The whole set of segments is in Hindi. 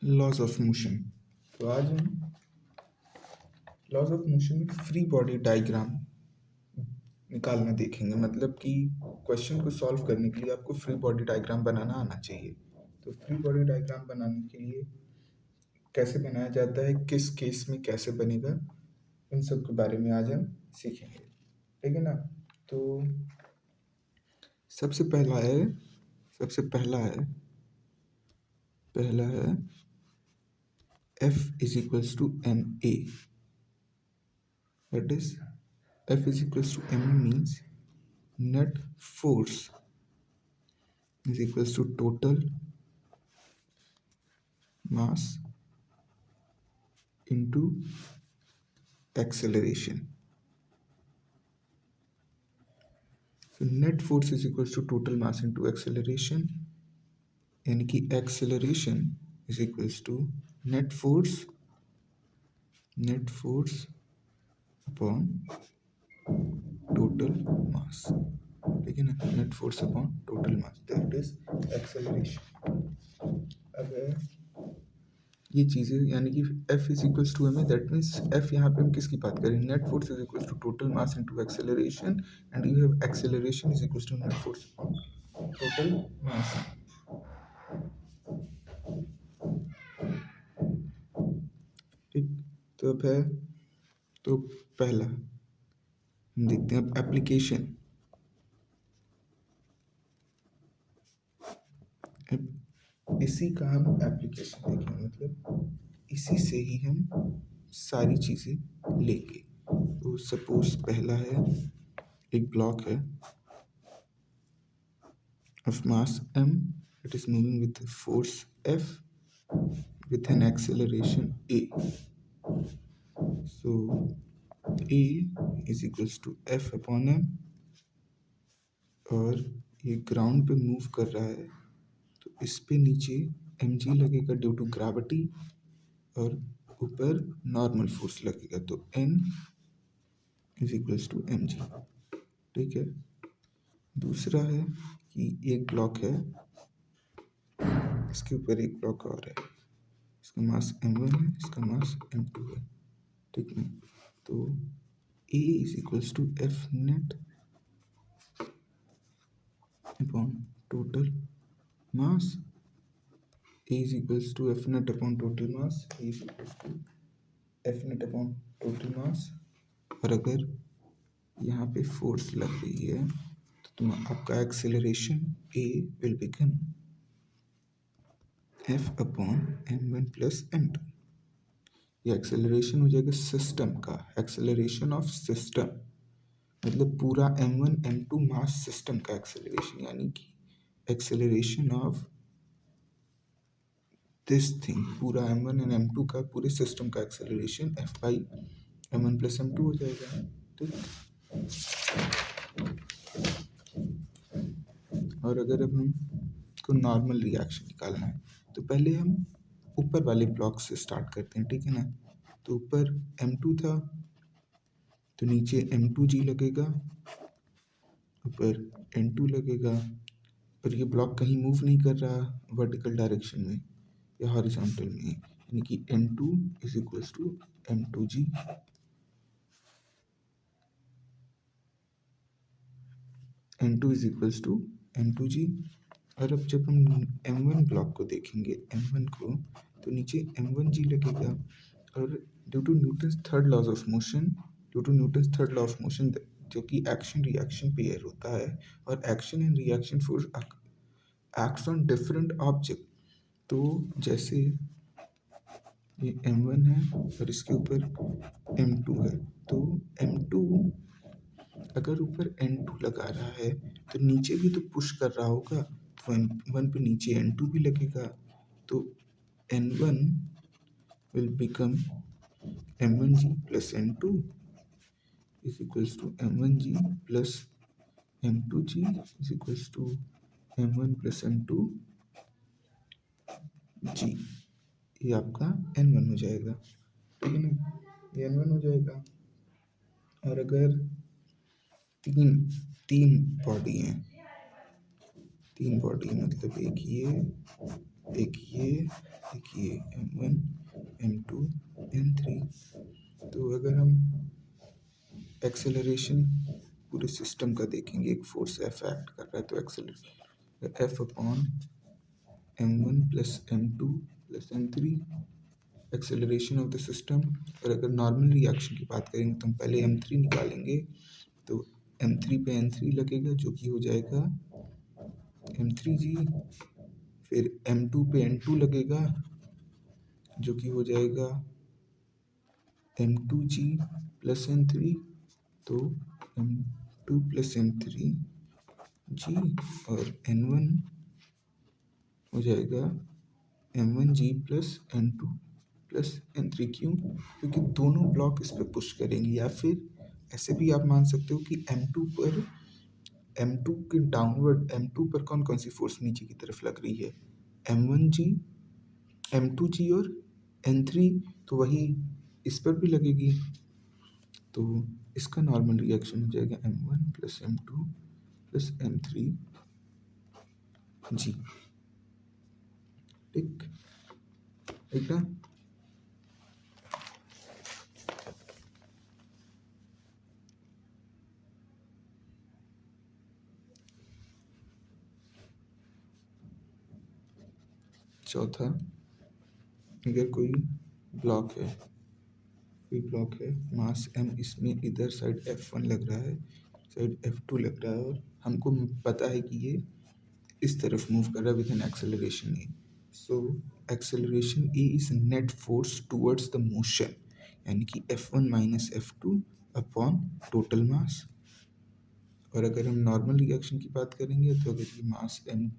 Laws of motion. तो आज हम लॉज ऑफ मोशन में फ्री बॉडी डायग्राम निकालना देखेंगे। मतलब कि क्वेश्चन को सॉल्व करने के लिए आपको फ्री बॉडी डायग्राम बनाना आना चाहिए। तो फ्री बॉडी डायग्राम बनाने के लिए कैसे बनाया जाता है, किस केस में कैसे बनेगा, इन सब के बारे में आज हम सीखेंगे, ठीक है ना। तो सबसे पहला है F is equals to M A. That is F is equals to M A means net force is equals to total mass into acceleration. So net force is equals to total mass into acceleration, यानी कि acceleration is equals to net force upon total mass, ठीक है ना। net force upon total mass, that is acceleration। अगर ये चीज़ें यानी कि F is equals to M A, that means F यहाँ पे हम किसकी बात करें, net force is equals to total mass into acceleration, and you have acceleration is equals to net force upon total mass. ठीक, तो अब है तो पहला हम देखते हैं अब एप्लीकेशन। इसी का हम एप्लीकेशन देखेंगे, मतलब इसी से ही हम सारी चीज़ें लेंगे। तो सपोज पहला है, एक ब्लॉक है of mass m, it is moving with force F with an acceleration a. So a is equals to F upon m, और ये ग्राउंड पे मूव कर रहा है तो इस पे नीचे mg लगेगा ड्यू टू ग्रेविटी, और ऊपर नॉर्मल फोर्स लगेगा, तो n is equals to mg, ठीक है। दूसरा है कि एक ब्लॉक है, इसके ऊपर एक ब्लॉक और है, इसका मास m1 है, इसका मास m2 है, ठीक है। तो A is equals to F net upon total mass, A is equals to F net upon total mass, A is equals to F net upon total mass. और अगर यहाँ पे फोर्स लग रही है तो तुम आपका acceleration A will become F upon m1 plus m2। ये एक्सेलरेशन हो जाएगा सिस्टम का, एक्सेलरेशन ऑफ सिस्टम, मतलब पूरा m1 m2 मास सिस्टम का एक्सेलरेशन, यानी कि एक्सेलरेशन ऑफ दिस थिंग, पूरा m1 एंड m2 का पूरे सिस्टम का acceleration f by m1 plus m2 हो जाएगा, ठीक। और अगर अब हम को नॉर्मल रिएक्शन निकालना है तो पहले हम ऊपर वाले ब्लॉक से स्टार्ट करते हैं, ठीक है ना। तो ऊपर m2 था तो नीचे m2g लगेगा, ऊपर n2 लगेगा, और ये ब्लॉक कहीं मूव नहीं कर रहा वर्टिकल डायरेक्शन में या हॉरिजॉन्टल में, यानी कि n2 is equals to m2g, n2 is equals to m2g। और अब जब हम m1 ब्लॉक को देखेंगे, m1 को, तो नीचे m1g लगेगा, और due to Newton's third law of motion, जो कि एक्शन रिएक्शन पेयर होता है, और action and reaction force acts on different object. तो जैसे ये m1 है और इसके ऊपर m2 है, तो m2 अगर ऊपर n2 लगा रहा है तो नीचे भी तो पुश कर रहा होगा, तो m1 पे नीचे n2 भी लगेगा, तो n1 will become m1g plus n2 is equals to m1g plus m2g is equals to m1 plus m2g, ये आपका n1 हो जाएगा, ठीक है ना, ये n1 हो जाएगा। और अगर तीन बॉडी हैं, तीन बॉडी मतलब एक ये एक ये M1 M2 M3। तो अगर हम एक्सेलरेशन पूरे सिस्टम का देखेंगे, एक फोर्स F एक्ट कर रहा है तो acceleration F upon M1 plus M2 plus M3 acceleration of the system. और अगर नॉर्मल रिएक्शन की बात करेंगे तो हम पहले M3 निकालेंगे, तो M3 पे N3 लगेगा जो कि हो जाएगा M3G। फिर M2 पे N2 लगेगा जो कि हो जाएगा M2G प्लस N3, तो M2 प्लस M3G। और N1 हो जाएगा M1G plus N2 plus N3। क्यों? क्योंकि दोनों ब्लॉक इस पर पुश करेंगे। या फिर ऐसे भी आप मान सकते हो कि M2 के डाउनवर्ड M2 पर कौन कौन सी फोर्स नीचे की तरफ लग रही है, M1G M2G और N3, तो वही इस पर भी लगेगी। तो इसका नॉर्मल रिएक्शन हो जाएगा M1 plus M2 plus M3G। ठीक ठीक ना। चौथा, अगर कोई ब्लॉक है मास m, इसमें इधर साइड F1 लग रहा है, साइड F2 लग रहा है, और हमको पता है कि ये इस तरफ मूव कर रहा है with an acceleration A. So acceleration A is net force towards the motion, यानी कि F1 minus F2 upon total mass. और अगर हम नॉर्मल रिएक्शन की बात करेंगे तो अगर ये मास m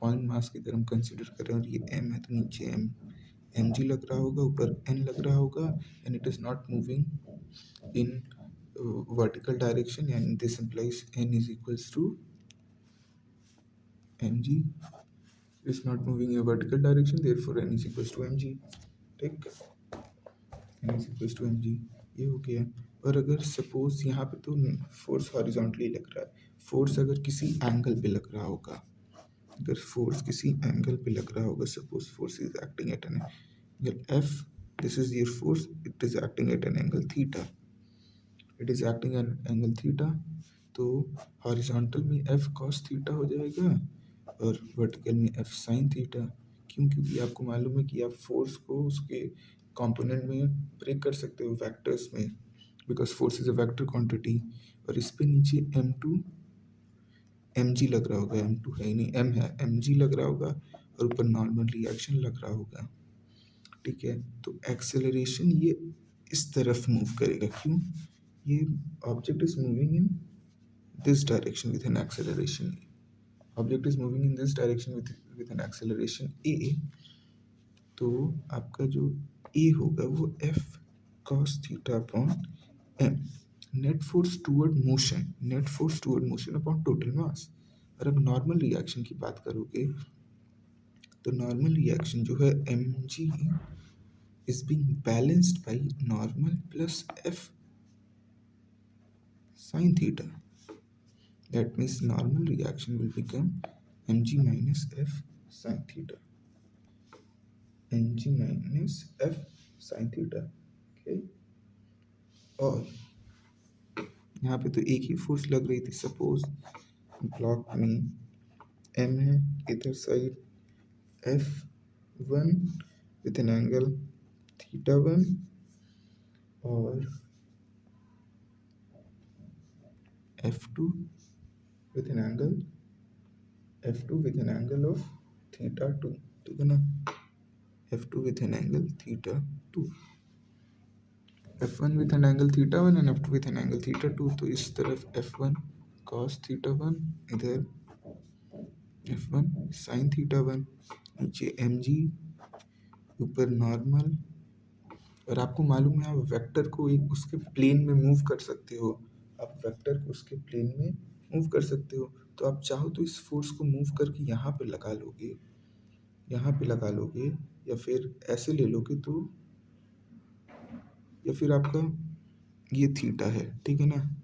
पॉइंट मास की तरह हम कंसिडर करें और ये m है, तो नीचे mg लग रहा होगा, ऊपर n लग रहा होगा, and it is not moving in vertical direction, यानी this implies n is equals to mg is not moving in a vertical direction, therefore n is equals to mg। ठीक, n is equals to mg, ये हो गया। और अगर सपोज यहाँ पे तो फोर्स हॉरिजॉन्टली लग रहा है, फोर्स अगर किसी एंगल पे लग रहा होगा, अगर फोर्स किसी एंगल पे लग रहा होगा, suppose force is acting at an angle F, this is your force, it is acting at an angle theta, it is acting at angle theta, तो हॉरिजॉन्टल में F cos थीटा हो जाएगा और वर्टिकल में F sin थीटा। क्यों? क्योंकि आपको मालूम है कि आप फोर्स को उसके कंपोनेंट में ब्रेक कर सकते हो वेक्टर्स में, because force is a vector quantity. और इस पे नीचे M2 mg लग रहा होगा, M2 है ही नहीं, m है, mg लग रहा होगा, और ऊपर नॉर्मल रिएक्शन लग रहा होगा। ठीक है, तो एक्सेलरेशन ये इस तरफ मूव करेगा। क्यों? ये object is moving in this direction with an acceleration, object is moving in this direction with an acceleration a, तो आपका जो a होगा वो F cos theta upon m, net force toward motion upon total mass. और अब नॉर्मल रिएक्शन की बात करोगे तो नॉर्मल रिएक्शन जो है mg is being balanced by normal plus F sin theta. That means normal reaction will become mg minus F sin theta, mg minus F sin theta। okay? और यहाँ पे तो एक ही फोर्स लग रही थी, सपोज ब्लॉक में m है, इधर side F1 with an angle theta 1 और F2 with an angle F2 with an angle of theta 2, ठीक है ना, F2 with an angle theta 2, F1 with an angle theta 1 and F2 with an angle theta 2। तो इस तरफ F1 cos theta 1, इधर F1 sin theta 1, नीचे mg, ऊपर नॉर्मल। और आपको मालूम है आप वेक्टर को एक उसके प्लेन में मूव कर सकते हो, आप वेक्टर को उसके प्लेन में मूव कर सकते हो। तो आप चाहो तो इस फोर्स को मूव करके यहाँ पे लगा लोगे, यहाँ पे लगा लोगे, या फिर ऐसे ले लोगे, तो या फिर आपका ये थीटा है, ठीक है ना,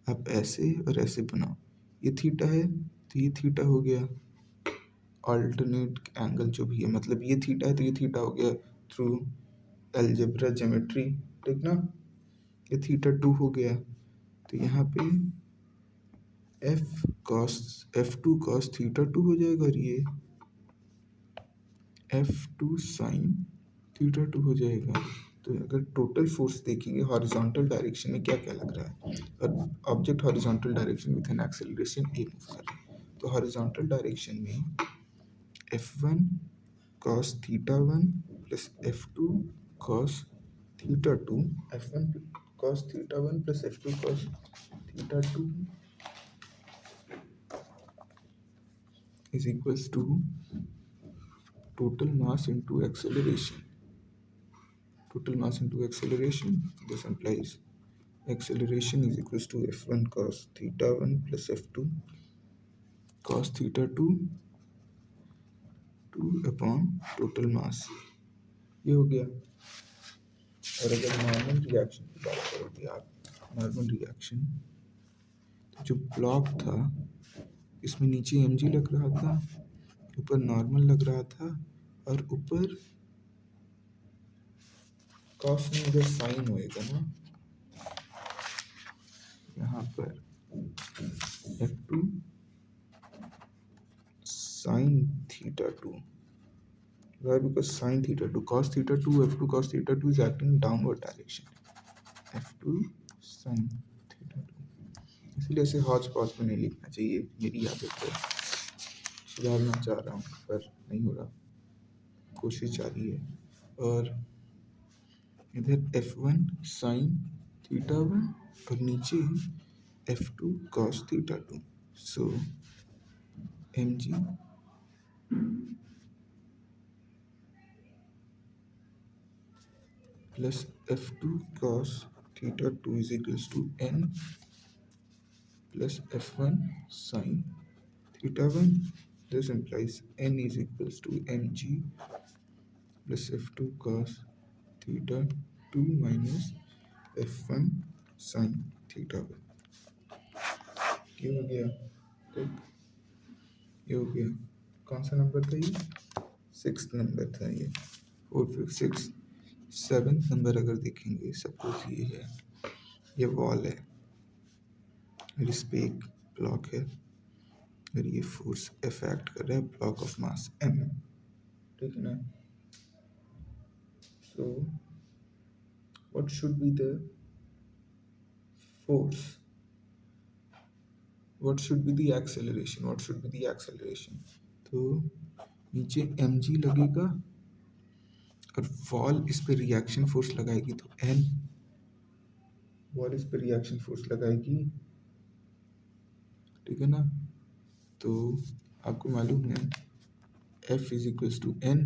आप ऐसे और ऐसे बनाओ, ये थीटा है तो ये थीटा हो गया, अल्टरनेट एंगल जो भी है, मतलब ये थीटा है तो ये थीटा हो गया थ्रू अलजेब्रा ज्योमेट्री, ठीक ना। ये थीटा 2 हो गया, तो यहाँ पे F2 cos थीटा 2 हो जाएगा, और ये F2 sin थीटा 2 हो जाएगा। तो अगर टोटल फोर्स देखेंगे हॉरिजॉन्टल डायरेक्शन में क्या क्या लग रहा है, और object horizontal direction with an acceleration a move कर रहा है, तो हॉरिजॉन्टल डायरेक्शन में F1 cos theta 1 plus F2 cos theta 2, F1 cos theta 1 plus F2 cos theta 2 is equals to total mass into acceleration. Total mass into acceleration, this implies acceleration is equals to F1 cos theta 1 plus F2 cos theta 2 upon total mass, ये हो गया। और अगर नॉर्मल रिएक्शन की बात करोगे आप, नॉर्मल रिएक्शन, तो जो ब्लॉक था इसमें नीचे mg लग रहा था, ऊपर नॉर्मल लग रहा था, और ऊपर कॉस में इधर साइन होएगा ना, यहाँ पर F2 sin theta 2, why, because sin theta 2 cos theta 2 F2 cos theta 2 is acting in downward direction, F2 sin theta 2, इसलिए इसे हॉच पॉच में नहीं लिखना चाहिए, मेरी आदत है, सुधारना चाह रहा हूँ पर नहीं हो रहा, कोशिश जारी है। और इधर F1 sin थीटा 1 और नीचे F2 cos theta 2, so mg plus F2 cos theta 2 is equals to n plus F1 sin theta 1. This implies n is equals to mg plus F2 cos theta 2 minus F1 sin theta 1. ये हो गया, ठीक, ये हो गया। कौन सा नंबर था ये? 6th नंबर था ये। और फिर 6th 7th नंबर अगर देखेंगे, सपोज ये है, ये वॉल है, इस पे एक ब्लॉक है, और ये फोर्स F एक्ट कर रहा है ब्लॉक ऑफ मास M, ठीक है ना। So what should be the force, what should be the acceleration, what should be the acceleration, तो नीचे mg लगेगा और वॉल इस पे रिएक्शन फोर्स लगाएगी, तो n, वॉल इस पे रिएक्शन फोर्स लगाएगी, ठीक है ना। तो आपको मालूम है F is equals to n,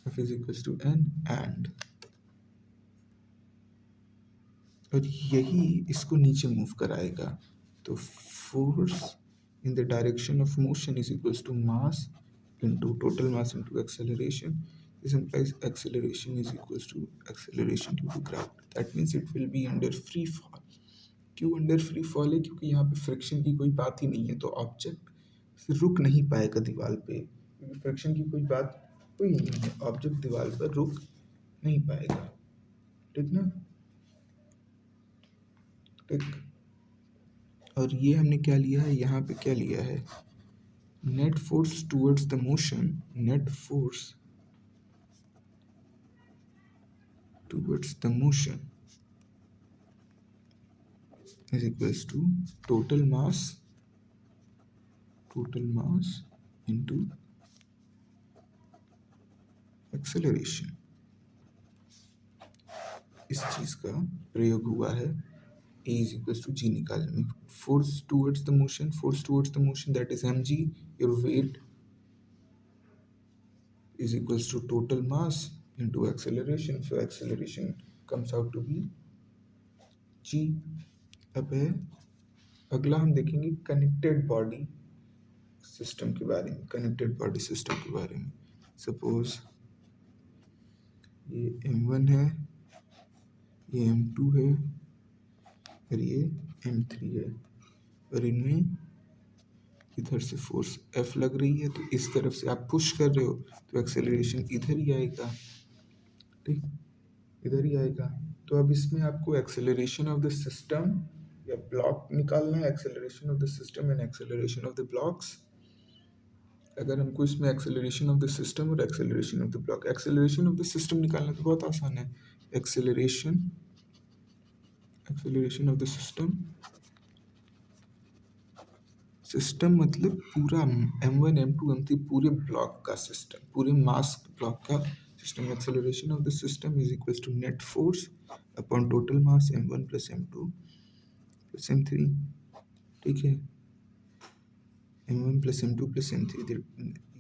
F is equals to n, and, और यही इसको नीचे मूव कराएगा, तो force in the direction of motion is equals to mass into total mass into acceleration. This implies acceleration is equals to acceleration due to gravity. That means it will be under free fall. क्यों अंडर फ्री फॉल है? क्योंकि यहाँ पे फ्रिक्शन की कोई बात ही नहीं है, तो ऑब्जेक्ट रुक नहीं पाएगा दीवार पे, क्योंकि फ्रिक्शन की कोई बात कोई नहीं है, ऑब्जेक्ट दीवार पर रुक नहीं पाएगा, ठीक ना, ठीक। और ये हमने क्या लिया है, यहाँ पे क्या लिया है, net force towards the motion, net force towards the motion is equals to total mass into acceleration. इस चीज का प्रयोग हुआ है A is equals to G निकालने में। Force towards the motion that is mg, your weight is equals to total mass into acceleration, so acceleration comes out to be G। अब है अगला, हम देखेंगे कनेक्टेड बॉडी सिस्टम के बारे में, कनेक्टेड बॉडी सिस्टम के बारे में। सपोज ये M1 है, ये M2 है, और ये M3 है, और इनमें इधर से फोर्स F लग रही है, तो इस तरफ से आप पुश कर रहे हो तो एक्सेलरेशन इधर ही आएगा, ठीक, इधर ही आएगा। तो अब इसमें आपको एक्सेलरेशन ऑफ द सिस्टम या ब्लॉक निकालना है, acceleration of the system and acceleration of the blocks. अगर हमको इसमें एक्सेलरेशन ऑफ द सिस्टम और acceleration of the block, acceleration of the system निकालना तो बहुत आसान है। Acceleration acceleration of the system, system मतलब पूरा m1 m2 m3 पूरे ब्लॉक का सिस्टम, पूरे मास ब्लॉक का system. Acceleration of the system is equals to net force upon total mass m1 plus m2 plus m3, ठीक है। m1 plus m2 plus m3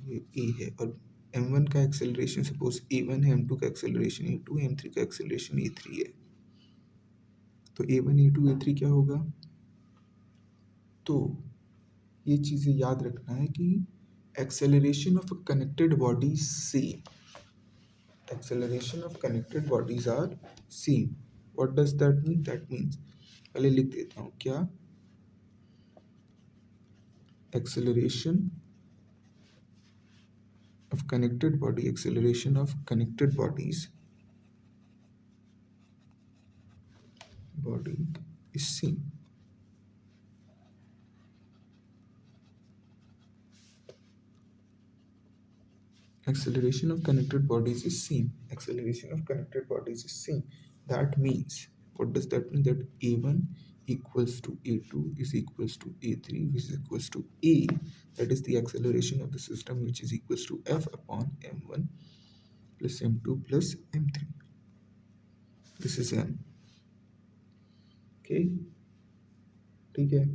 ये a है, और m1 का एक्सेलरेशन सपोज a1 है, m2 का एक्सेलरेशन a2 है, m3 का एक्सेलरेशन a3 है। तो a1 a2 a3 क्या होगा? तो ये चीज़ें याद रखना है कि acceleration of connected body same, acceleration of connected bodies are same. What does that mean? That means, पहले लिख देता हूँ क्या, acceleration of connected body, acceleration of connected body is same. Acceleration of connected bodies is same. Acceleration of connected bodies is same. That means, what does that mean? That A1 equals to A2 is equals to A3 which is equals to A. That is the acceleration of the system, which is equals to F upon M1 plus M2 plus M3. This is M. Okay, ठीक है।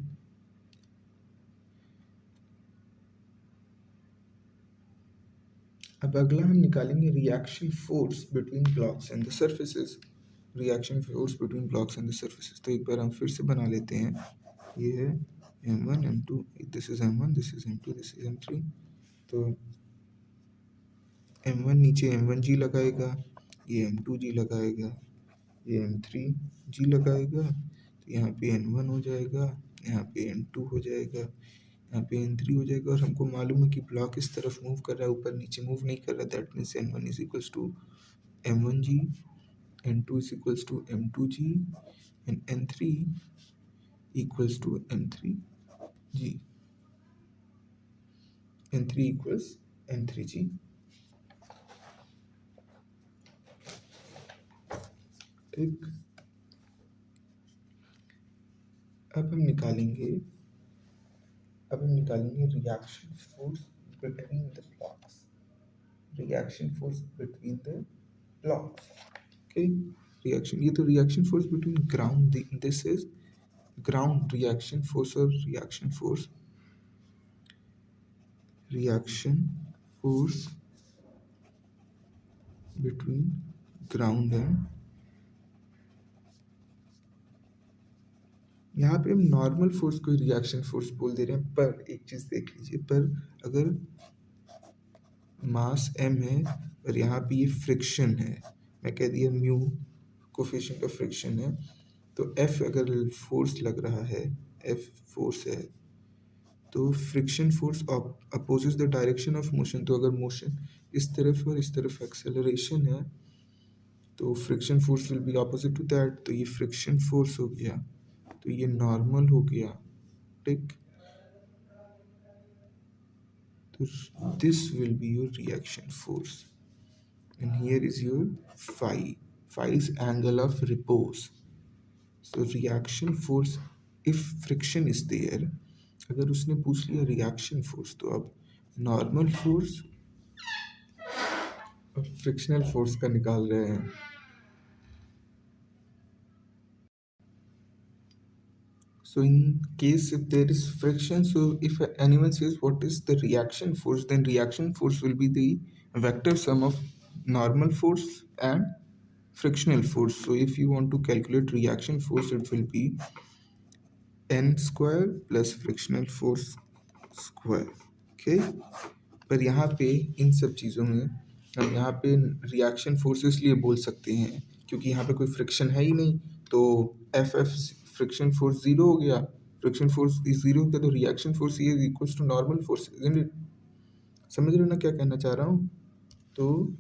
अब अगला हम निकालेंगे reaction force between blocks and the surfaces. Reaction force between blocks and the surfaces, तो एक बार हम फिर से बना लेते हैं। ये है m1 m2, this is m1, this is m2, this is m3। तो m1 नीचे m1g लगाएगा, ये m2g लगाएगा, ये m3g लगाएगा, तो यहाँ पे n1 हो जाएगा, यहाँ पे n2 हो जाएगा, यहाँ पे n3 हो जाएगा। और हमको मालूम है कि ब्लॉक इस तरफ मूव कर रहा है, ऊपर नीचे मूव नहीं कर रहा। That means n1 is equals to m1g, n2 is equals to m2g and n3 equals to m3g, n3 equals n3g। ठीक, अब हम निकालेंगे reaction force between the blocks, reaction force between the blocks. Okay, reaction, ये तो reaction force between ground, this is ground reaction force, और reaction force between ground and, यहाँ पे हम नॉर्मल फोर्स को रिएक्शन फोर्स बोल दे रहे हैं। पर एक चीज देख लीजिए, पर अगर मास m है और यहाँ पे ये फ्रिक्शन है, मैं कह दिया म्यू कोफिशिएंट ऑफ फ्रिक्शन है, तो F अगर फोर्स लग रहा है, F फोर्स है, तो friction force opposes the direction of motion. तो अगर मोशन इस तरफ और इस तरफ एक्सेलरेशन है, तो friction force will be opposite to that. तो ये फ्रिक्शन फोर्स हो गया, तो ये नॉर्मल हो गया, ठीक। तो this will be your reaction force and here is your phi is angle of repose. So reaction force, if friction is there, अगर उसने पूछ लिया रिएक्शन फोर्स, तो अब नॉर्मल फोर्स और फ्रिक्शनल फोर्स का निकाल रहे हैं। So in case if there is friction, so if anyone says what is the reaction force, then reaction force will be the vector sum of normal force and frictional force. So if you want to calculate reaction force, it will be n square plus frictional force square. Okay, पर यहाँ पे इन सब चीज़ों में हम यहाँ पे रिएक्शन फोर्स इसलिए बोल सकते हैं क्योंकि यहाँ पे कोई फ्रिक्शन है ही नहीं, तो एफ फ्रिक्शन फोर्स 0 हो गया, फ्रिक्शन फोर्स इज जीरो होता है तो reaction force is equal to normal force, isn't it? समझ रहे हो ना क्या कहना चाह रहा हूँ? तो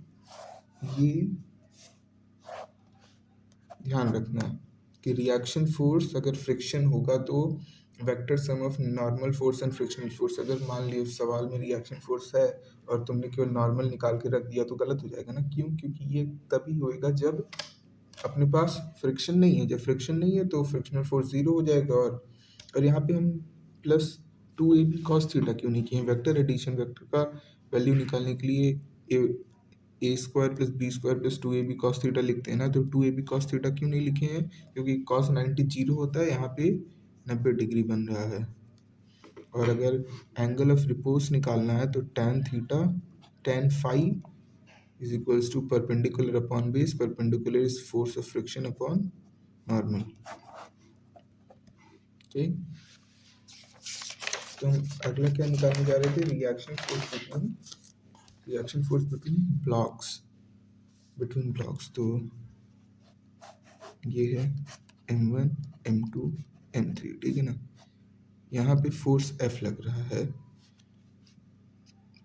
ये ध्यान रखना कि रिएक्शन फोर्स अगर फ्रिक्शन होगा तो vector sum of normal force and frictional force. अगर मान लियो सवाल में रिएक्शन फोर्स है और तुमने केवल नॉर्मल निकाल के रख दिया तो गलत हो जाएगा ना। क्यों? क्योंकि ये तभी होएगा जब अपने पास फ्रिक्शन नहीं है। जब फ्रिक्शन नहीं है तो फ्रिक्शनल फोर्स जीरो हो जाएगा। और यहाँ पे हम प्लस 2ab cos थीटा क्यों नहीं किए? वेक्टर एडिशन, वेक्टर का वैल्यू निकालने के लिए a square plus b square plus 2ab cos theta लिखते हैं ना, तो 2ab cos थीटा क्यों नहीं लिखे हैं? क्योंकि cos 90 जीरो होता है, यहाँ पे 90 डिग्री बन रहा है। और अगर एंगल ऑफ रिपोज निकालना है तो tan theta tan phi is equals to perpendicular upon base, perpendicular is force of friction upon normal। ठीक, तो हम अगला क्या निकालने जा रहे थे? रिएक्शन फोर्स बिटवीन ब्लॉक्स, तो ये है m1 m2 m3, ठीक है ना। यहाँ पे फोर्स F लग रहा है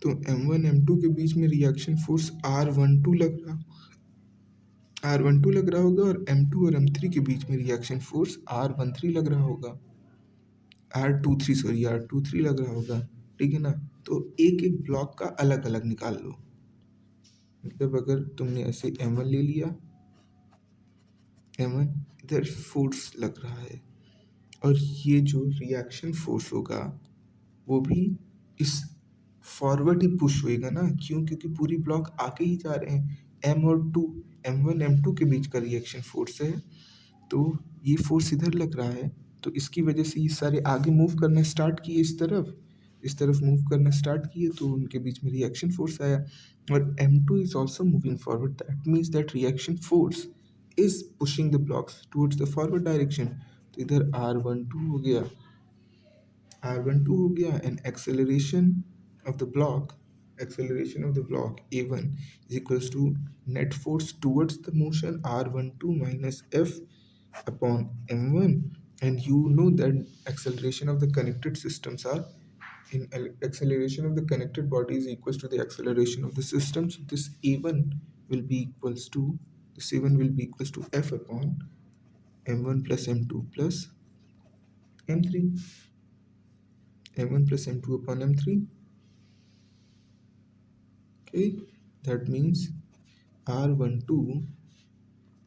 तो m1 m2 के बीच में रिएक्शन फोर्स R12 लग रहा होगा और m2 और m3 के बीच में रिएक्शन फोर्स R13 लग रहा होगा, R23 लग रहा होगा, ठीक है ना। तो एक एक ब्लॉक का अलग अलग निकाल लो। मतलब अगर तुमने ऐसे m1 ले लिया, m1 इधर फोर्स लग रहा है और ये जो रिएक्शन फोर्स होगा वो भी इस फॉरवर्ड ही पुश होएगा ना। क्यों? क्योंकि पूरी ब्लॉक आगे ही जा रहे हैं। m और 2, m1 m2 के बीच का रिएक्शन फोर्स है तो ये फोर्स इधर लग रहा है तो इसकी वजह से ये सारे आगे मूव करना स्टार्ट किए, इस तरफ मूव करना स्टार्ट किए तो उनके बीच में रिएक्शन फोर्स आया। और m2 is also moving forward, that means that reaction force is pushing the blocks towards the forward direction। तो इधर R12 हो गया and acceleration of the block A1 is equals to net force towards the motion R12 minus F upon M1, and you know that acceleration of the connected systems are acceleration of the connected body is equals to the acceleration of the system. So this A1 will be equals to F upon M1 plus M2 plus M3, M1 plus M2 upon M3. Okay, that means R12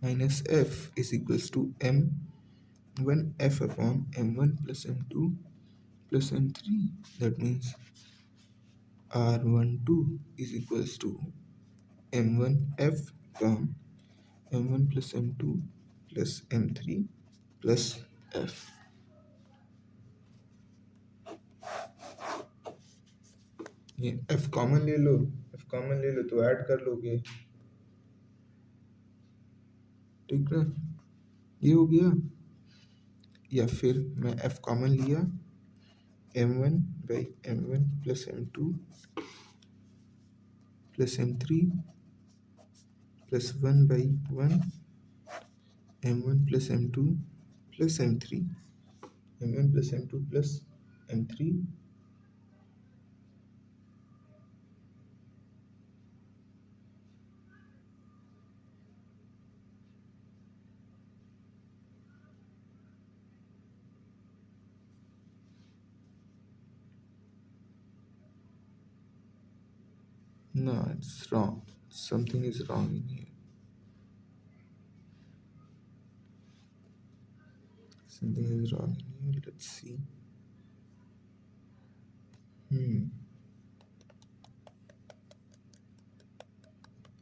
minus F is equals to M1 F upon M1 plus M2 plus M3. That means R12 is equals to M1 F upon M1 plus M2 plus M3 plus F। ये F कॉमन ले लो, तो ऐड कर लोगे, ठीक ना। ये हो गया। या फिर मैं F कॉमन लिया, M1 by M1 plus M2 plus M3 plus 1 by 1 M1 plus M2 plus M3, M1 plus M2 plus M3 No, it's wrong. Something is wrong in here. Something is wrong in here. Let's see.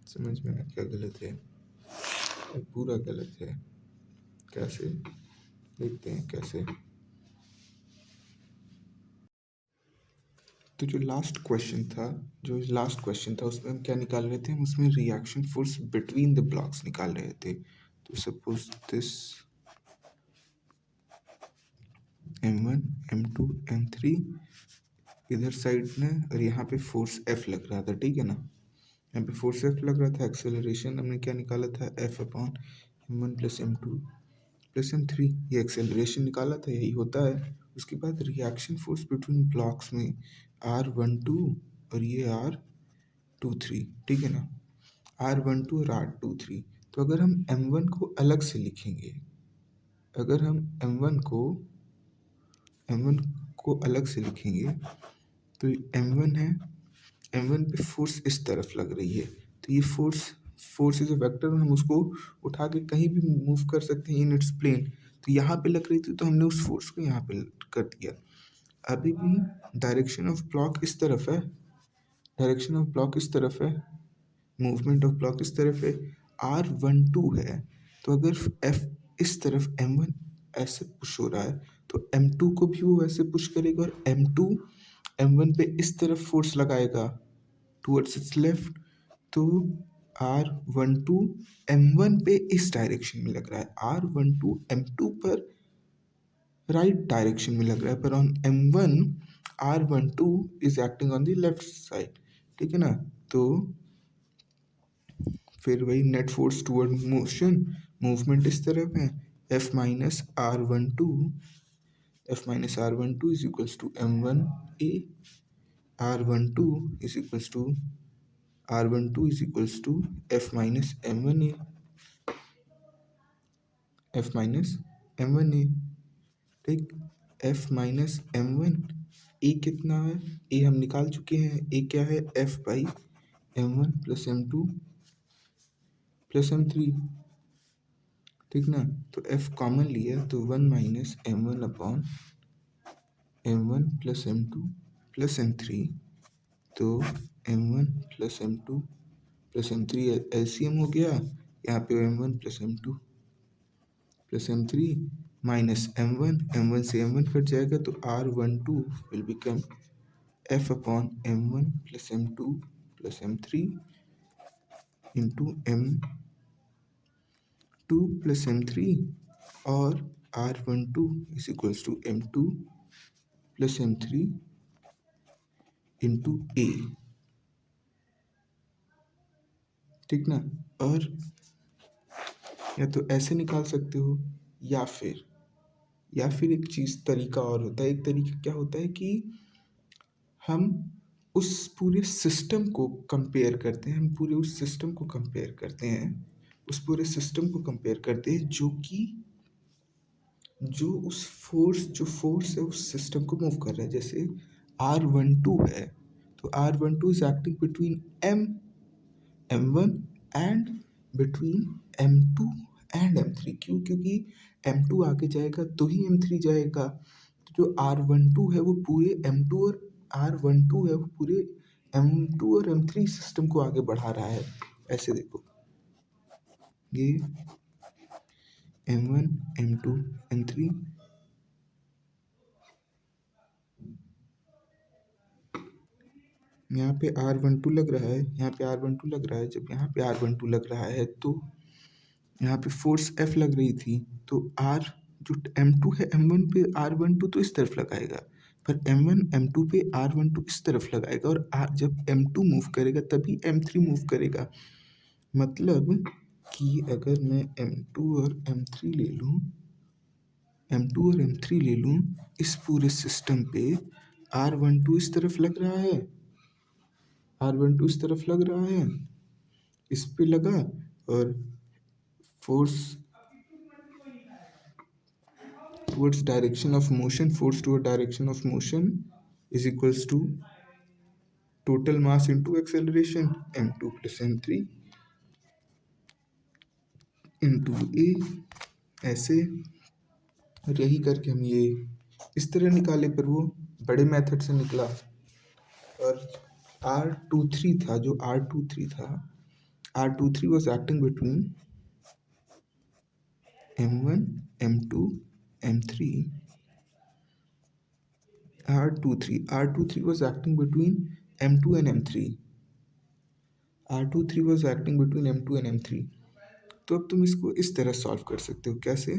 समझ में आया क्या गलत है? पूरा गलत है। कैसे? देखते हैं कैसे। तो जो लास्ट क्वेश्चन था उसमें हम क्या निकाल रहे थे? हम उसमें reaction force between the blocks निकाल रहे थे। तो suppose this M1 M2 M3 इधर साइड में और यहाँ पे फोर्स F लग रहा था, ठीक है ना। यहाँ पे फोर्स F लग रहा था। एक्सेलरेशन हमने क्या निकाला था? F upon M1 plus M2 plus M3। ये एक्सेलरेशन निकाला था, यही होता है। उसके बाद रिएक्शन फोर्स बिटवीन ब्लॉक्स में R12 और ये R23, ठीक है ना, R12 और R23। तो अगर हम M1 को अलग से लिखेंगे, अगर हम M1 को अलग से लिखेंगे तो M1 है, M1 पे फोर्स इस तरफ लग रही है, तो ये फोर्स इज अ वेक्टर, हम उसको उठा के कहीं भी मूव कर सकते हैं इन इट्स प्लेन। तो यहाँ पे लग रही थी तो हमने उस फोर्स को यहाँ पे कर दिया। अभी भी डायरेक्शन ऑफ ब्लॉक इस तरफ है, डायरेक्शन ऑफ ब्लॉक इस तरफ है, मूवमेंट ऑफ ब्लॉक इस तरफ है, R12 है। तो अगर F इस तरफ M1 ऐसे पुश हो रहा है तो M2 को भी वो ऐसे पुश करेगा, और M2 M1 पे इस तरफ फोर्स लगाएगा टूवर्ड्स इट्स लेफ्ट। तो R12 M1 पे इस डायरेक्शन में लग रहा है, R12 M2 पर राइट डायरेक्शन में लग रहा है, पर on M1 R12 is acting on the left side, ठीक है ना। तो फिर वही net force toward motion, movement इस तरफ है, F minus R one two is equals to M1A, R12 is equals to R12 is equals to F minus M1A, F minus M1A, ठीक। F माइनस M1, A कितना है, A हम निकाल चुके हैं, A क्या है, F by M1 plus M2 plus M3, ठीक ना। तो F कॉमन लिया तो 1 minus M1 upon M1 plus M2 plus M3, तो M1 plus M2 plus M3 LCM हो गया, यहाँ पे M1 plus M2 plus M3 minus M1 से M1 कट जाएगा, तो R12 will become F upon M1 plus M2 plus M3 into M2 plus M3, और R12 is equals to M2 plus M3 into A, ठीक ना। और या तो ऐसे निकाल सकते हो, या फिर एक चीज़ तरीका और होता है, एक तरीका क्या होता है कि हम उस पूरे सिस्टम को कंपेयर करते हैं, हम पूरे उस सिस्टम को कंपेयर करते हैं, उस पूरे सिस्टम को कंपेयर करते हैं जो कि जो फोर्स है उस सिस्टम को मूव कर रहा है। जैसे R12 है, तो R12 is acting between M1 and between M2 and M3। क्यों? क्योंकि M2 आगे जाएगा तो ही M3 जाएगा। तो जो R12 है वो पूरे M2 और R12 है वो पूरे M2 और M3 सिस्टम को आगे बढ़ा रहा है। ऐसे देखो, ये M1 M2 M3, यहाँ पे R12 लग रहा है, यहाँ पे R12 लग रहा है। जब यहाँ पे R12 लग रहा है तो यहाँ पे फोर्स F लग रही थी, तो R जो M2 है M1 पे R12 तो इस तरफ लगाएगा, पर M1 M2 पे R12 इस तरफ लगाएगा, और जब M2 मूव करेगा तभी M3 मूव करेगा। मतलब कि अगर मैं M2 और M3 ले लूँ, M2 और M3 ले लूँ, इस पूरे सिस्टम पे R12 इस तरफ लग रहा है, R12 इस तरफ लग रहा है, इस पे लगा, और force towards direction of motion, force toward direction of motion is equals to total mass into acceleration, m2 plus m3 into a। ऐसे, और यही करके हम ये इस तरह निकाले, पर वो बड़े मेथड से निकला। और R23 था, जो R23 था, R23 was acting between M1 M2 M3, R23 was acting between M2 and M3, R23 was acting between M2 and M3। तो अब तुम इसको इस तरह सॉल्व कर सकते हो, कैसे?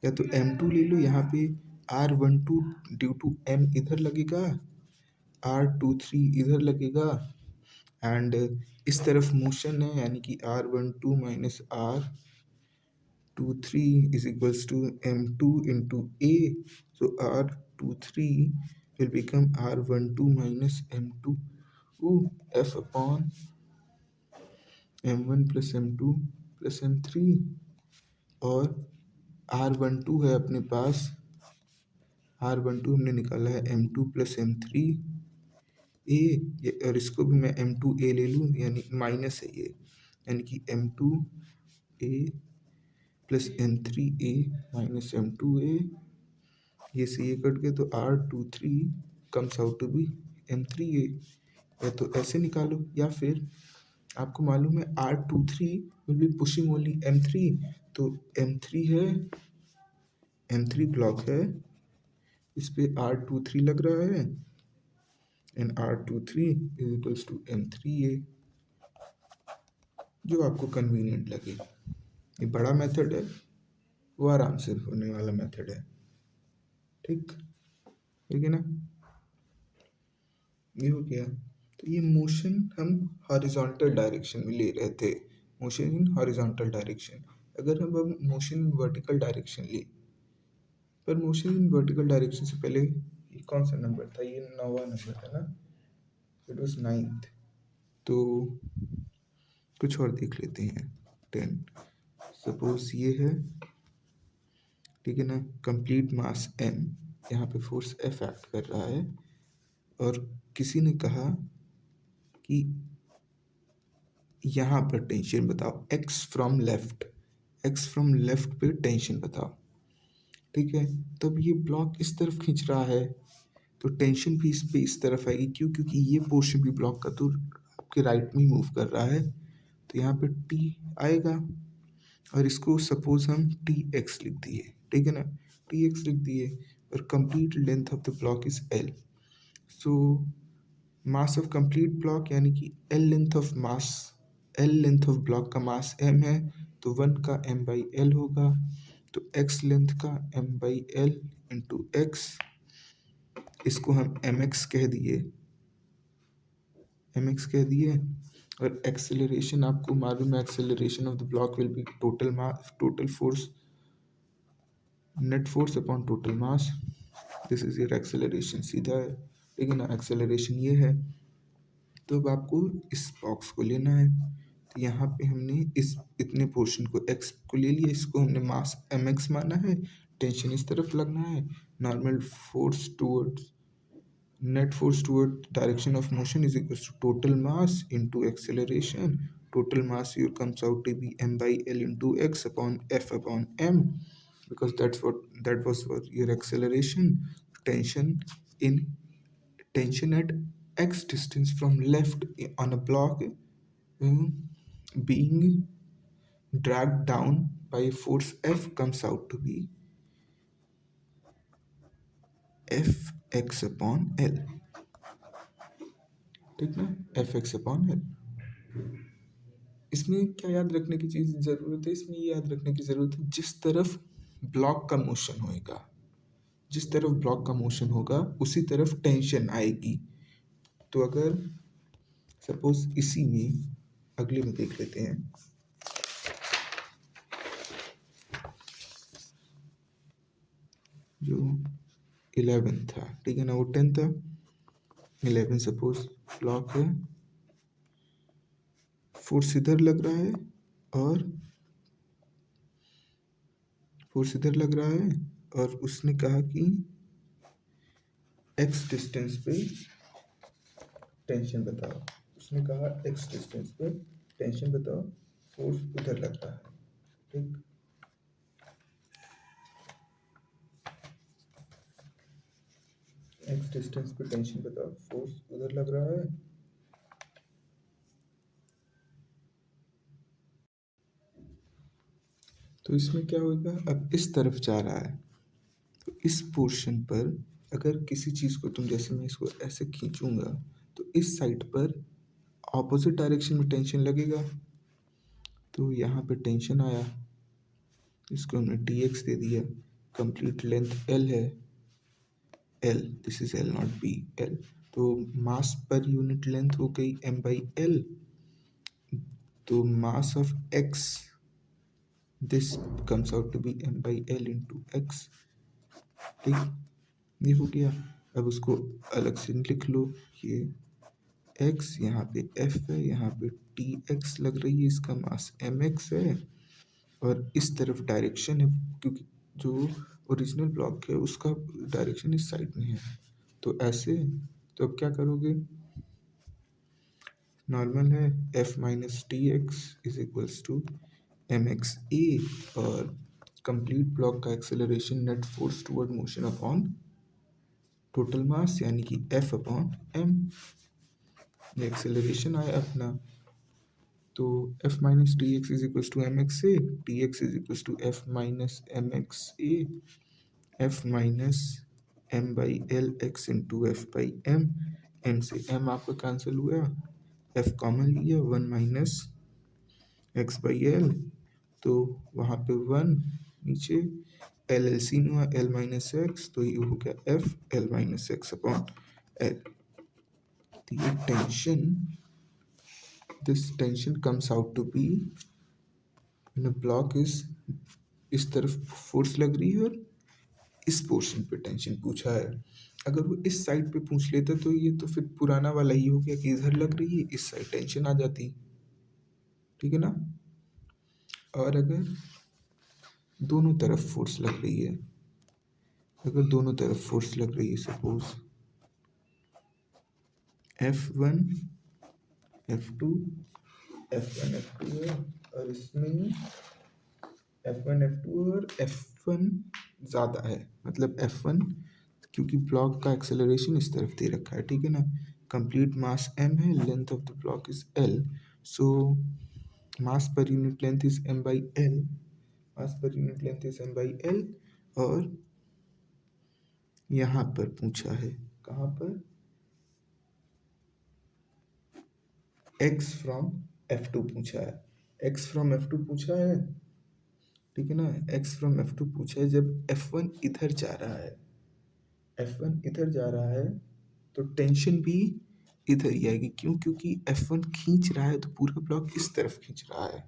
या तो M2 ले लो, यहाँ पे R12 ड्यू टू M इधर लगेगा, R23 इधर लगेगा, एंड इस तरफ मोशन है, यानी कि R12 minus R23 is equals to M2 into A। So R23 will become R12 minus M2 F upon M1 plus M2 plus M3, और R12 है अपने पास, R12 हमने निकाला है M2 प्लस M3 ए, और इसको भी मैं M2 ए ले लूँ, यानी माइनस है ये, यानी कि M2 ए प्लस M3 ए माइनस M2 ए, ये से ये कट गए तो R23 comes out to be M3 A. या तो ऐसे निकालो, या फिर आपको मालूम है R23 will be pushing only M3, तो M3 है, M3 ब्लॉक है, इस पे R23 लग रहा है, and R23 is equals to M3A, जो आपको कन्वीनियंट लगे। ये बड़ा मेथड है, वो आराम से होने वाला मेथड है, ठीक है ना। ये हो गया। तो ये मोशन हम हॉरिजॉन्टल डायरेक्शन में ले रहे थे, मोशन इन हॉरिजॉन्टल डायरेक्शन। अगर हम अब मोशन इन वर्टिकल डायरेक्शन ले, पर मोशन इन वर्टिकल डायरेक्शन से पहले ये कौन सा नंबर था, ये 9वां नंबर था ना, इट वाज 9th। तो कुछ और देख लेते हैं। 10 सपोज ये है, ठीक है ना, कंप्लीट मास m, यहाँ पे फोर्स F एक्ट कर रहा है, और किसी ने कहा कि यहाँ पर टेंशन बताओ, x फ्रॉम लेफ्ट पे टेंशन बताओ, ठीक है। तब ये ब्लॉक इस तरफ खींच रहा है, तो टेंशन भी इस पे इस तरफ आएगी, क्यों, क्योंकि ये पोर्शन भी ब्लॉक का तो आपके राइट में ही मूव कर रहा है, तो यहाँ पे t आएगा, और इसको सपोज हम tx लिख दिए, ठीक है ना, tx लिख दिए, और complete length of the block is l। So mass of complete block यानी कि l लेंथ ऑफ ब्लॉक का मास m है, तो 1 का m बाई l होगा, तो x लेंथ का m by l into x, इसको हम mx कह दिए, और एक्सेलरेशन आपको मालूम है, acceleration of the block will be total force, net force upon total mass, this is your acceleration, सीधा है, ठीक है ना, एक्सेलरेशन ये है। तो अब आपको इस बॉक्स को लेना है, तो यहाँ पे हमने इस इतने पोर्शन को x को ले लिया, इसको हमने मास mx माना है, टेंशन इस तरफ लगना है, normal force towards net force toward direction of motion is equals to total mass into acceleration. Total mass here comes out to be m by l into x upon f upon m, because that was for your acceleration. Tension at x distance from left on a block being dragged down by force F comes out to be Fx upon L, ठीक ना, Fx upon L। इसमें क्या याद रखने की चीज़ ज़रूरत है, इसमें ये याद रखने की ज़रूरत है, जिस तरफ ब्लॉक का मोशन होगा उसी तरफ टेंशन आएगी। तो अगर सपोज इसी में अगले में देख लेते हैं, जो 11 था, ठीक है ना, वो 10 था, 11 सपोज ब्लॉक है, फोर्स इधर लग रहा है, और उसने कहा कि x डिस्टेंस पे टेंशन बताओ, फोर्स उधर लग रहा है, ठीक। x डिस्टेंस पे टेंशन बताओ, फोर्स उधर लग रहा है, तो इसमें क्या होगा, अब इस तरफ जा रहा है, तो इस पोर्शन पर अगर किसी चीज़ को तुम, जैसे मैं इसको ऐसे खींचूंगा, तो इस साइड पर ऑपोजिट डायरेक्शन में टेंशन लगेगा, तो यहाँ पे टेंशन आया, इसको हमने tx दे दिया, कंप्लीट लेंथ l है, this is l not b, l, तो मास पर यूनिट लेंथ हो गई m बाई l, तो mass of x this comes out to be m by l into x, ठीक। ये हो गया। अब उसको अलग से लिख लो। ये x यहाँ पे f है, यहाँ पे tx लग रही है, इसका मास mx है और इस तरफ डायरेक्शन है क्योंकि जो ओरिजिनल ब्लॉक है उसका डायरेक्शन इस साइड में है। तो ऐसे, तो अब क्या करोगे, नॉर्मल है f minus T X is equals to M X A और कंप्लीट ब्लॉक का acceleration net force toward motion upon total mass यानी कि f अपॉन m। ये एक्सेलरेशन आया अपना। तो f minus T X is equals to M X A, T X is equals to f minus M X A, F minus M by L X into F by M. M से एम आपका कैंसिल हुआ, एफ कॉमन लिया, one minus x by L, तो वहाँ पे वन नीचे, एल एल सी में हुआ एल माइनस एक्स, तो ये हो गया F L minus X upon L. तो ये tension, this tension comes out to be when a block is, इस तरफ फोर्स लग रही है और इस पोर्शन पे टेंशन पूछा है। अगर वो इस साइड पे पूछ लेता तो ये तो फिर पुराना वाला ही हो गया कि इधर लग रही है, इस साइड टेंशन आ जाती, ठीक है ना। और अगर दोनों तरफ फोर्स लग रही है, अगर दोनों तरफ फोर्स लग रही है, suppose F1 F2 F1 F2 है और इसमें F1 F2 और F1 ज़्यादा है, मतलब F1 क्योंकि ब्लॉक का एक्सेलरेशन इस तरफ दे रखा है, ठीक है ना। कंप्लीट मास m है, length of the block is l, so mass per unit length is m by l, mass per unit length is m by l। और यहाँ पर पूछा है, कहाँ पर, x फ्रॉम f2 पूछा है, x फ्रॉम f2 पूछा है, ठीक है ना। x फ्रॉम f2 पूछा है, जब f1 इधर जा रहा है, F1 इधर जा रहा है तो टेंशन भी इधर ही आएगी। क्यों? क्योंकि F1 खींच रहा है तो पूरा ब्लॉक इस तरफ खींच रहा है,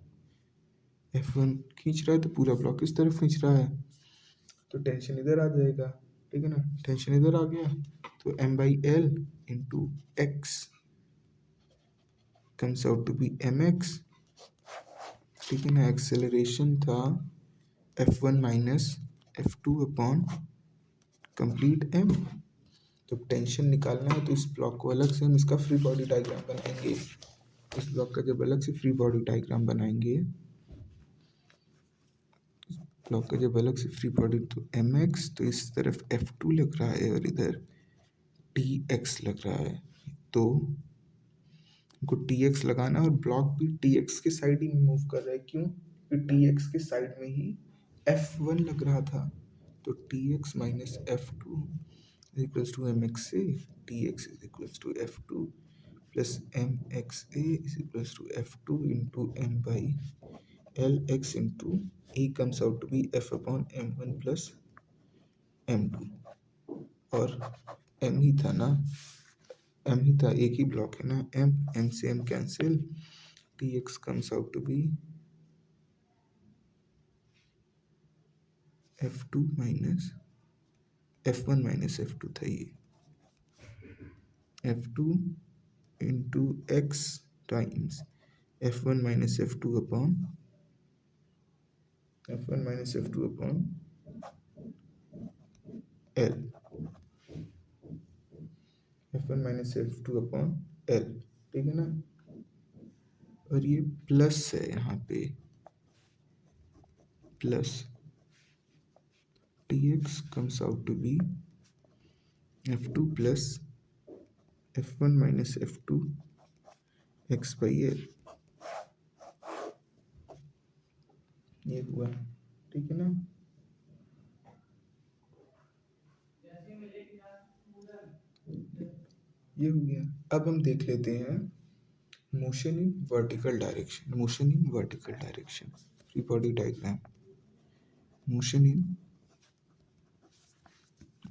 F1 खींच रहा है तो पूरा ब्लॉक इस तरफ खींच रहा है, तो टेंशन इधर आ जाएगा, ठीक है ना। टेंशन इधर आ गया तो m by L into X comes out to be M X, ठीक है ना। एक्सेलरेशन था F1 minus F2 upon complete m। तो टेंशन निकालना है तो इस ब्लॉक को अलग से हम इसका फ्री बॉडी डायग्राम बनाएंगे। इस ब्लॉक का जब अलग से फ्री बॉडी डायग्राम बनाएंगे, ब्लॉक का जब अलग से फ्री बॉडी, तो एम एक्स, तो इस तरफ F2 लग रहा है और इधर टी एक्स लग रहा है, तो हमको टी एक्स लगाना है और ब्लॉक भी टी एक्स के साइड ही मूव कर रहा है। क्यों? क्योंकि टी एक्स के साइड में ही F1 लग रहा था, तो T x minus F2 is equals to mxa, tx is equals to f2 plus mxa is equals to f2 into m by lx into e comes out to be f upon m1 plus m2। और m ही था ना, m ही था, एक ही ब्लॉक है ना, m से m cancel, tx comes out to be f2 minus f1 minus f2 था ये, f2 into x times f1 minus f2 upon f1 minus f2 upon l, f1 minus f2 upon l, ठीक है ना। और ये प्लस है यहाँ पे, plus tx comes out to be f2 plus f1 minus f2 x by l, ये हुआ, ठीक है ना। ये हो गया। अब हम देख लेते हैं motion in vertical direction, motion in vertical direction, free body diagram, motion in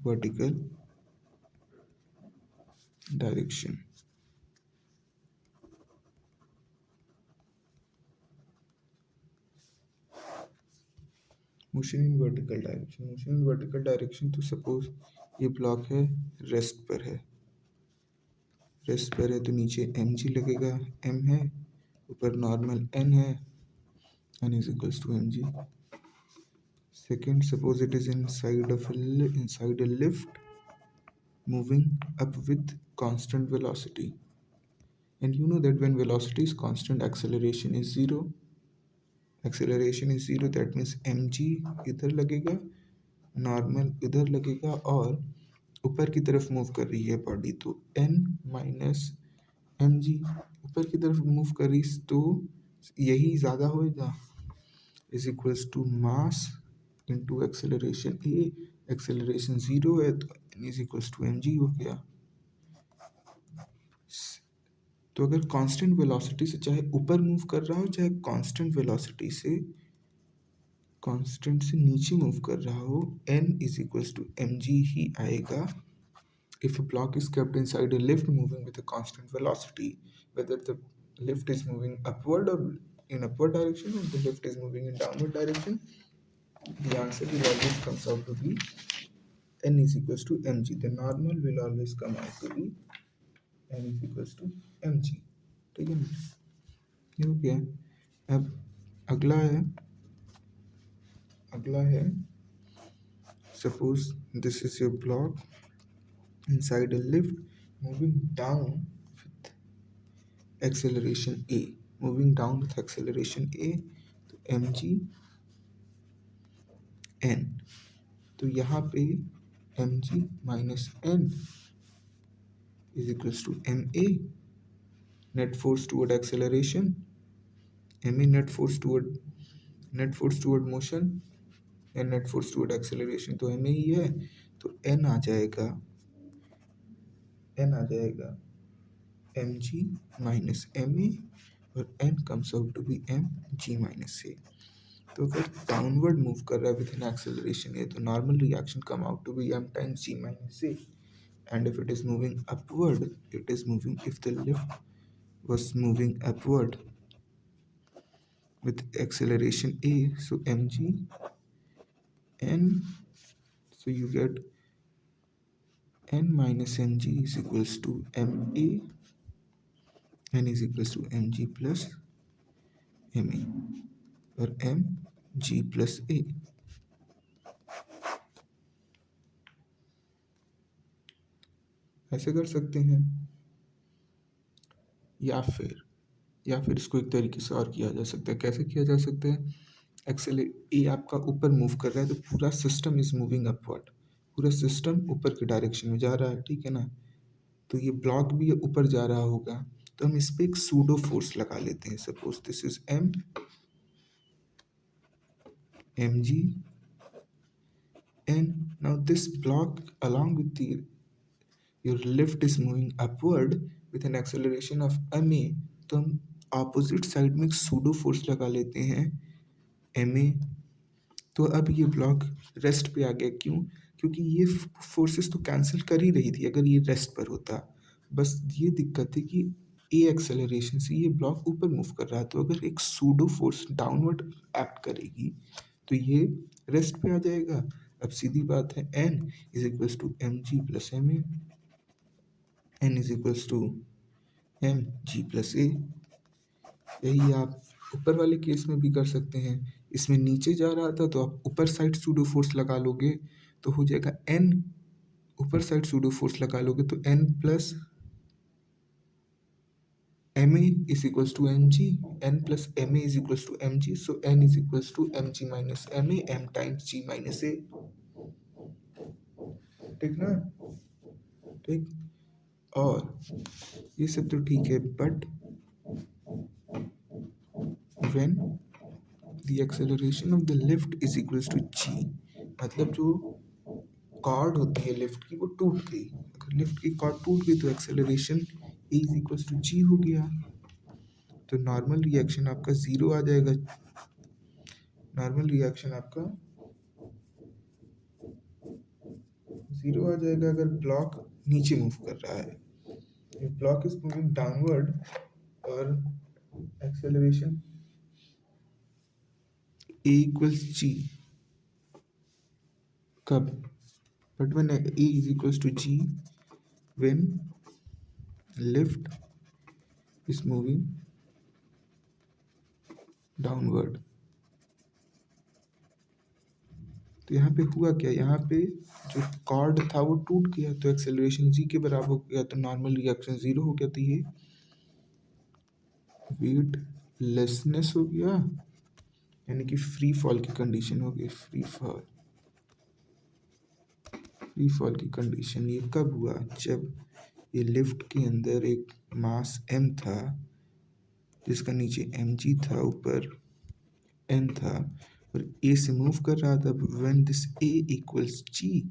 vertical direction. Motion in vertical direction, motion in vertical direction, तो सपोज ये ब्लॉक है रेस्ट पर है, रेस्ट पर है तो नीचे mg लगेगा, m है, ऊपर नॉर्मल n है, n is equals to mg. Second, suppose it is inside a lift moving up with constant velocity, and you know that when velocity is constant, acceleration is zero. Acceleration is zero, that means mg इधर लगेगा, नॉर्मल इधर लगेगा, और ऊपर की तरफ मूव कर रही है बॉडी, तो n माइनस एम जी ऊपर की तरफ मूव कर रही, तो यही ज़्यादा होएगा, is equals to mass into acceleration A. Acceleration zero है तो n is equals to M G हो गया. तो अगर कांस्टेंट वेलोसिटी से चाहे ऊपर मूव कर रहा हो, चाहे कांस्टेंट वेलोसिटी से कांस्टेंट से नीचे मूव कर रहा हो, n is equals to M G ही आएगा. If a block is kept inside a lift moving with a constant velocity, whether the lift is moving upward or in upward direction, or the lift is moving in downward direction, the answer will always comes out to be n is equals to mg. The normal will always come out to be n is equals to mg. ठीक है ना, ये हो गया. अब अगला है suppose this is your block inside a lift moving down with acceleration a, moving down with acceleration a, तो mg n, तो यहाँ पे mg minus n is equals to ma, net force toward acceleration, ma net force toward motion, and net force toward acceleration तो ma ही है, तो n आ जाएगा mg माइनस ma, और n comes out to be mg minus a. तो अगर डाउनवर्ड मूव कर रहा है विद एन एक्सेलरेशन a, तो normal reaction come out to be m times g minus a. And if it is moving upward, if the lift was moving upward with acceleration a, so mg n, so you get n minus mg is equals to ma, n is equals to mg plus ma, और mg plus a. ऐसे कर सकते हैं, या फिर इसको एक तरीके से और किया जा सकता है. कैसे किया जा सकता है, ए आपका ऊपर मूव कर रहा है, तो पूरा सिस्टम इज मूविंग अपवर्ड, पूरा सिस्टम ऊपर के डायरेक्शन में जा रहा है, ठीक है ना. तो ये ब्लॉक भी ऊपर जा रहा होगा, तो हम इस पर एक सूडो फोर्स लगा लेते हैं. Suppose this is M G N. Now this block along with your lift is moving upward with an acceleration of ma, तो हम ऑपोजिट साइड में एक सूडो फोर्स लगा लेते हैं ma. तो अब ये ब्लॉक रेस्ट पे आ गया. क्यों? क्योंकि ये फोर्सेस तो कैंसिल कर ही रही थी अगर ये रेस्ट पर होता. बस ये दिक्कत है कि ए एक्सेलरेशन से ये ब्लॉक ऊपर मूव कर रहा है, तो अगर एक सूडो फोर्स डाउनवर्ड एक्ट करेगी तो ये रेस्ट पे आ जाएगा. अब सीधी बात है, n is equals to M G plus M A, n is equals to M G plus A. यही आप ऊपर वाले केस में भी कर सकते हैं. इसमें नीचे जा रहा था तो आप ऊपर साइड सूडो फोर्स लगा लोगे तो हो जाएगा n, ऊपर साइड सूडो फोर्स लगा लोगे तो n plus ma is equals to M G, n plus ma is equals to M G, so n is equals to M G minus ma, m times g minus a. ठीक ना, ठीक. और ये सब तो ठीक है, but when the acceleration of the lift is equals to g, मतलब जो कॉर्ड होती है लिफ्ट की वो टूट गई. अगर लिफ्ट की कॉर्ड टूट गई तो acceleration A is equals to G हो गया. तो नॉर्मल रिएक्शन आपका ज़ीरो आ जाएगा. नॉर्मल रिएक्शन आपका ज़ीरो आ जाएगा अगर ब्लॉक नीचे मूव कर रहा है. ब्लॉक इज मूविंग डाउनवर्ड और एक्सेलरेशन ए इक्वल्स जी. कब? But when A is equals to G, when lift is moving downward, तो यहाँ पे हुआ क्या, यहाँ पे जो कॉर्ड था वो टूट गया, तो एक्सेलरेशन जी के बराबर हो गया, तो नॉर्मल रिएक्शन जीरो हो गया, तो ये वेट लेसनेस हो गया, यानी कि फ्री फॉल की कंडीशन हो गई। फ्री फॉल की कंडीशन ये कब हुआ, जब ये लिफ्ट के अंदर एक मास m था जिसका नीचे mg था, ऊपर n था, और a से मूव कर रहा था। When this a equals g,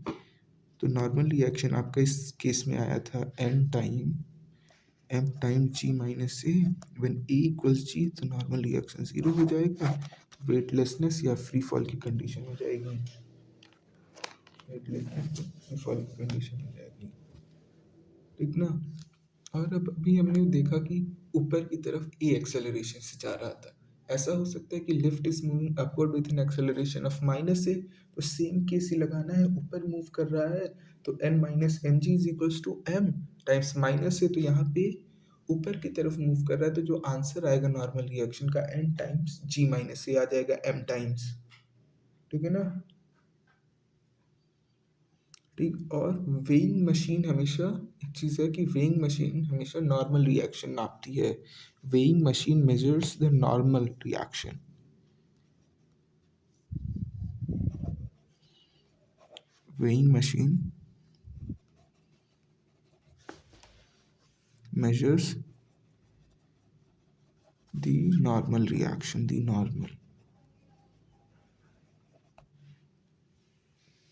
तो नॉर्मल रिएक्शन आपका इस केस में आया था m time g minus a। When a equals g, तो नॉर्मल रिएक्शन जीरो हो जाएगा, वेटलेसनेस या फ्री फॉल की कंडीशन हो जाएगी। फ्री फॉल की कंडीशन हो जाएगी, ठीक ना। और अब अभी हमने देखा कि ऊपर की तरफ ए एक्सेलरेशन से जा रहा था। ऐसा हो सकता है कि lift is moving upward with an acceleration of minus A, तो सेम केस ही लगाना है, ऊपर मूव कर रहा है तो n minus M G is equals to m times minus A, तो यहाँ पे ऊपर की तरफ मूव कर रहा है, तो जो आंसर आएगा नॉर्मल रिएक्शन का n टाइम्स g माइनस ए आ जाएगा m टाइम्स, ठीक है ना। ठीक, और वेइंग मशीन हमेशा, एक चीज़ है कि वेइंग मशीन हमेशा नॉर्मल रिएक्शन नापती है। Weighing machine measures the normal reaction. Weighing machine measures the normal reaction, the normal.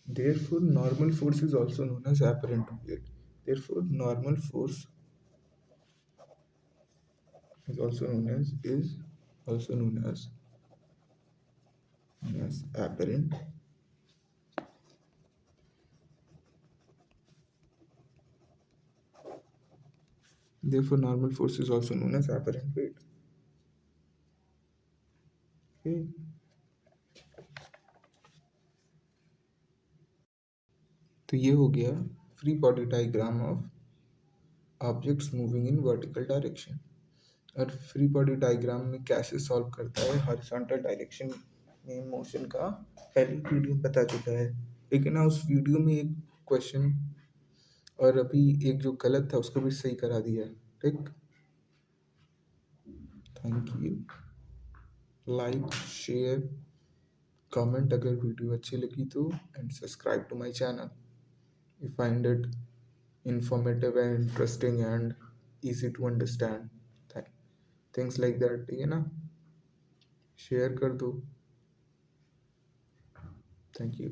Therefore, normal force is also known as apparent weight. Therefore, normal force is also known as apparent. Therefore, normal force is also known as apparent weight. Okay. तो ये हो गया free body diagram of objects moving in vertical direction. और फ्री बॉडी डायग्राम में कैसे सॉल्व करता है हॉरिजॉन्टल डायरेक्शन में मोशन का पहले वीडियो बता चुका है, लेकिन ना उस वीडियो में एक क्वेश्चन और अभी एक जो गलत था उसको भी सही करा दिया है, ठीक। Thank you. Like, share, comment अगर वीडियो अच्छी लगी तो, and subscribe to my channel if find it informative and interesting and easy to understand things like that, ठीक है ना। शेयर कर दो, थैंक यू।